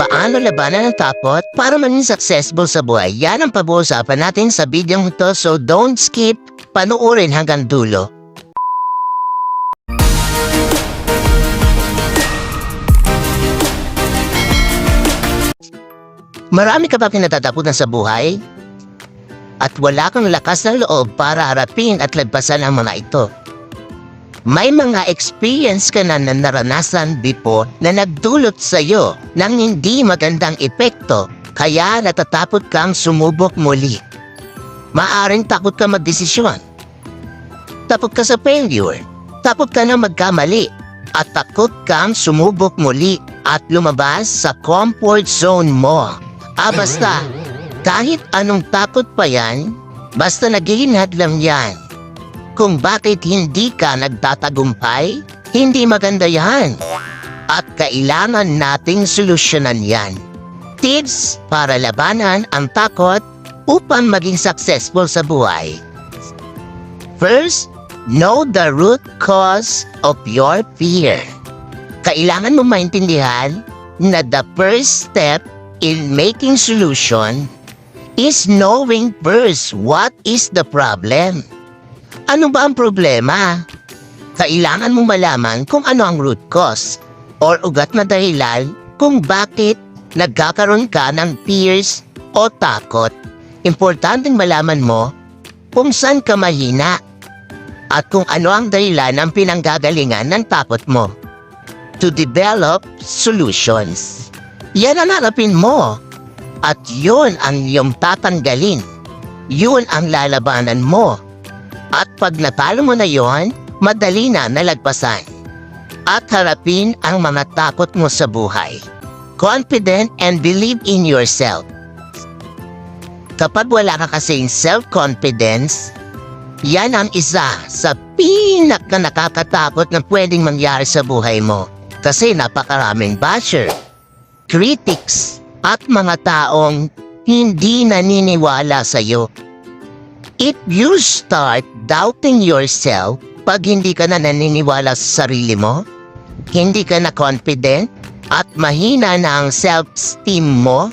paano labanan ang takot para maging successful sa buhay. Yan ang pag-uusapan natin sa video ito, so don't skip, panoorin hanggang dulo. Marami ka ba kinatatakutan sa buhay? At wala kang lakas ng loob para harapin at lagpasan ang mga ito. May mga experience ka na naranasan before na nagdulot sa iyo ng hindi magandang epekto, kaya natatakot kang sumubok muli. Maaring takot ka magdesisyon. Takot ka sa failure. Takot ka na magkamali. At takot kang sumubok muli at lumabas sa comfort zone mo. Basta, kahit anong takot pa yan, basta nagiging hadlang yan. Kung bakit hindi ka nagtatagumpay, hindi maganda yan. At kailangan nating solusyonan yan. Tips para labanan ang takot upang maging successful sa buhay. First, know the root cause of your fear. Kailangan mo maintindihan na the first step in making solution is knowing first what is the problem. Ano ba ang problema? Kailangan mong malaman kung ano ang root cause or ugat na dahilan kung bakit nagkakaroon ka ng fears o takot. Importanteng malaman mo kung saan ka mahina at kung ano ang dahilan ng pinanggagalingan ng takot mo. To develop solutions. Yan ang harapin mo. At yun ang iyong tatanggalin. Yun ang lalabanan mo. At pag natalo mo na yon, madali na nalagpasan. At harapin ang mga takot mo sa buhay. Confident and believe in yourself. Kapag wala ka kasing self-confidence, yan ang isa sa nakakatakot na pwedeng mangyari sa buhay mo. Kasi napakaraming basher, critics, at mga taong hindi naniniwala sa iyo. If you start doubting yourself, pag hindi ka na naniniwala sa sarili mo, hindi ka na confident, at mahina na ang self-esteem mo,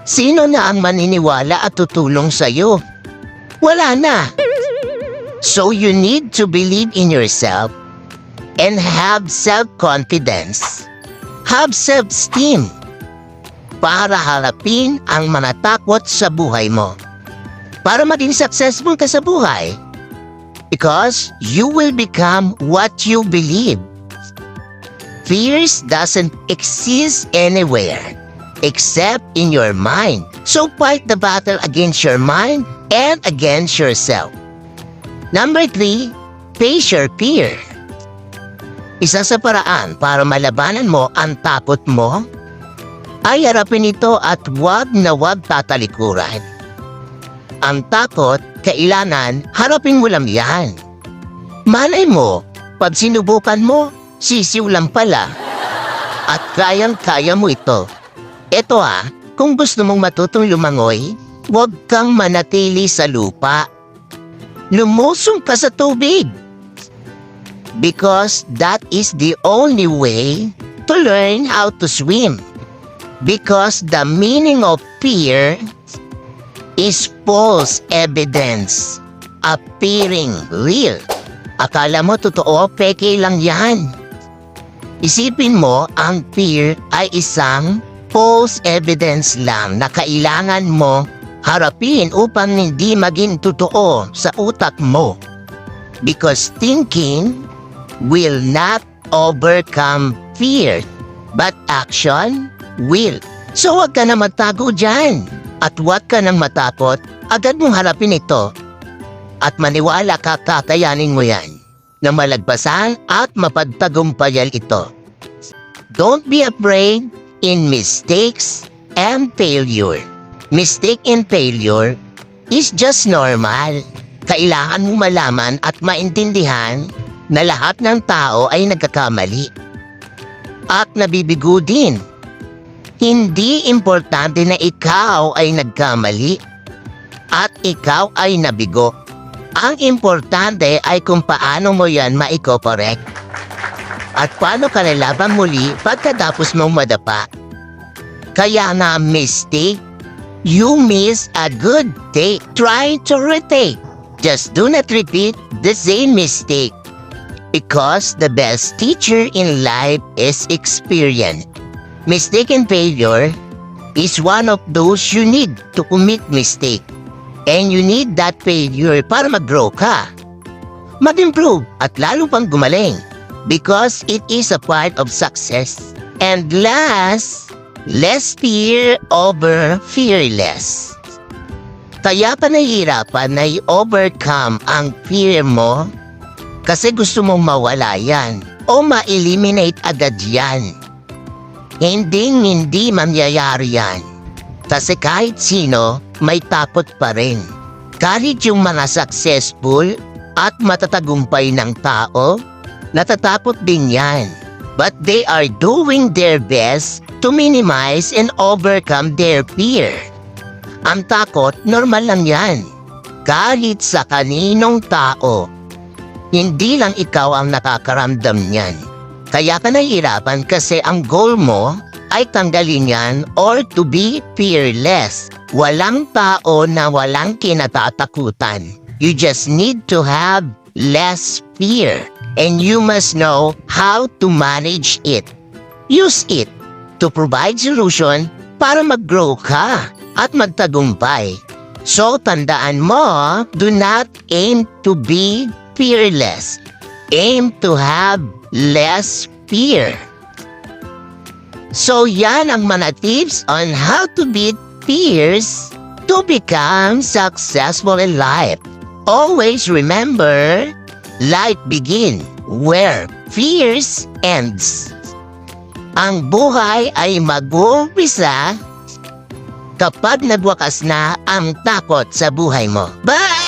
sino na ang maniniwala at tutulong sa iyo? Wala na. So you need to believe in yourself and have self-confidence. Have self-esteem para harapin ang mga takot sa buhay mo. Para maging successful ka sa buhay. Because you will become what you believe. Fears doesn't exist anywhere except in your mind. So fight the battle against your mind and against yourself. Number 3, face your fear. Isa sa paraan para malabanan mo ang takot mo ay harapin ito at wag na wag tatalikuran. Ang takot, kailangan harapin mo lang yan. Malay mo, pag sinubukan mo, sisiw lang pala. At kayang-kaya mo ito. Ito kung gusto mong matutong lumangoy, wag kang manatili sa lupa. Lumusong ka sa tubig. Because that is the only way to learn how to swim. Because the meaning of fear is false evidence appearing real. Akala mo totoo, peke lang yan. Isipin mo, ang fear ay isang false evidence lang na kailangan mo harapin upang hindi maging totoo sa utak mo. Because thinking will not overcome fear, but action will. So huwag ka na magtago dyan. At huwag ka nang matakot, agad mong harapin ito. At maniwala ka, kakayanin mo yan na malagpasan at mapagtagumpayan ito. Don't be afraid in mistakes and failure. Mistake and failure is just normal. Kailangan mo malaman at maintindihan na lahat ng tao ay nagkakamali. At nabibigo din. Hindi importante na ikaw ay nagkamali at ikaw ay nabigo. Ang importante ay kung paano mo yan maiko-correct. At paano ka lalaban muli pagkatapos mong madapa. Kaya na mistake, you miss a good day. Try to retake. Just do not repeat the same mistake. Because the best teacher in life is experience. Mistake and failure is one of those you need to commit mistake. And you need that failure para mag-grow ka. Mag-improve at lalo pang gumaling. Because it is a part of success. And last, less fear over fearless. Kaya pa nahihirapan na i-overcome ang fear mo kasi gusto mong mawala yan o ma-eliminate agad yan. Hindi mangyayari yan. Kasi kahit sino, may takot pa rin. Kahit yung mga successful at matatagumpay ng tao, natatakot din yan. But they are doing their best to minimize and overcome their fear. Ang takot, normal lang yan. Kahit sa kaninong tao. Hindi lang ikaw ang nakakaramdam niyan. Kaya ka nahihirapan kasi ang goal mo ay tanggalin yan or to be fearless. Walang tao na walang kinatatakutan. You just need to have less fear. And you must know how to manage it. Use it to provide solution para mag-grow ka at magtagumpay. So tandaan mo, do not aim to be fearless. Aim to have less fear. So yan ang mga tips on how to beat fears to become successful in life. Always remember, life begins where fears ends. Ang buhay ay mag-uumpisa kapag nagwakas na ang takot sa buhay mo. Bye!